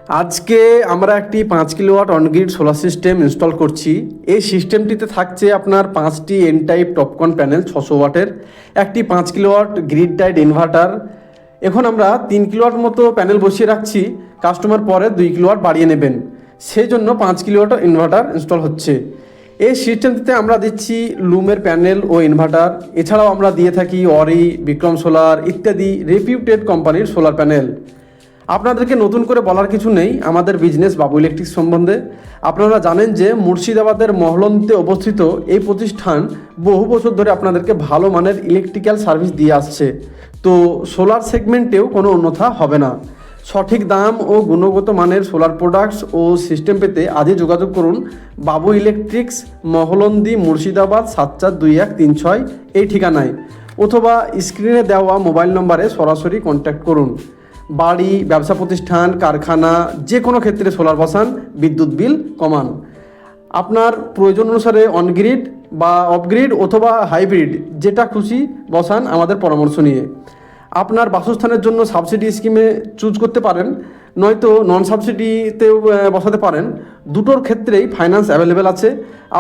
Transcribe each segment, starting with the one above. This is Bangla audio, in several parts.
আজকে আমরা একটি 5 kilowatt on-grid solar system install করছি। এই সিস্টেমটিতে থাকছে আপনার 5টি এন টাইপ টপকন প্যানেল 600 ওয়াটের, একটি 5 কিলোওয়াট গ্রিড টাইড ইনভার্টার। এখন আমরা 3 কিলোওয়াট মতো প্যানেল বসিয়ে রাখছি, কাস্টমার পরে 2 কিলোওয়াট বাড়িয়ে নেবেন, সেই জন্য 5 কিলোওয়াট ইনভার্টার ইনস্টল হচ্ছে। এই সিস্টেমটিতে আমরা দিচ্ছি লুমের প্যানেল ও ইনভার্টার, এছাড়াও আমরা দিয়ে থাকি অরি, বিক্রম সোলার ইত্যাদি রেপিউটেড কোম্পানির সোলার প্যানেল। আপনাদেরকে নতুন করে বলার কিছু নেই আমাদের বিজনেস বাবু ইলেকট্রিক সম্বন্ধে। আপনারা জানেন যে মুর্শিদাবাদের মহলন্তে অবস্থিত এই প্রতিষ্ঠান বহু বছর ধরে আপনাদেরকে ভালো মানের ইলেকট্রিক্যাল সার্ভিস দিয়ে আসছে। তো সোলার সেগমেন্টেও কোনো অন্যথা হবে না। সঠিক দাম ও গুণগত মানের সোলার প্রোডাক্টস ও সিস্টেম পেতে আজই যোগাযোগ করুন বাবু ইলেকট্রিক্স, মহলন্দি, মুর্শিদাবাদ 742136 এই ঠিকানায়, অথবা স্ক্রিনে দেওয়া মোবাইল নম্বরে সরাসরি কন্ট্যাক্ট করুন। বাড়ি, ব্যবসা প্রতিষ্ঠান, কারখানা যে কোনো ক্ষেত্রে সোলার বসান, বিদ্যুৎ বিল কমান। আপনার প্রয়োজন অনুসারে অনগ্রিড বা অফগ্রিড অথবা হাইব্রিড যেটা খুশি বসান আমাদের পরামর্শ নিয়ে। আপনার বাসস্থানের জন্য সাবসিডি স্কিমে চুজ করতে পারেন, নয়তো নন সাবসিডিতেও বসাতে পারেন। দুটোর ক্ষেত্রেই ফাইন্যান্স অ্যাভেলেবেল আছে।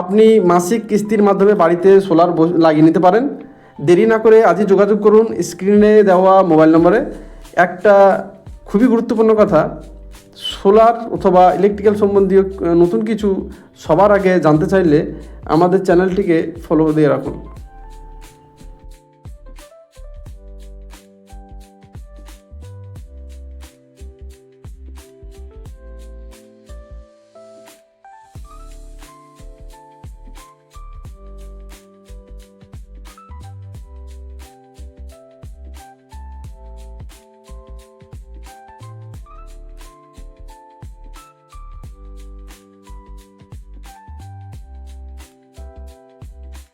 আপনি মাসিক কিস্তির মাধ্যমে বাড়িতে সোলার লাগিয়ে নিতে পারেন। দেরি না করে আজই যোগাযোগ করুন স্ক্রিনে দেওয়া মোবাইল নম্বরে। একটা খুবই গুরুত্বপূর্ণ কথা, সোলার অথবা ইলেকট্রিক্যাল সম্বন্ধীয় নতুন কিছু সবার আগে জানতে চাইলে আমাদের চ্যানেলটিকে ফলো দিয়ে রাখুন।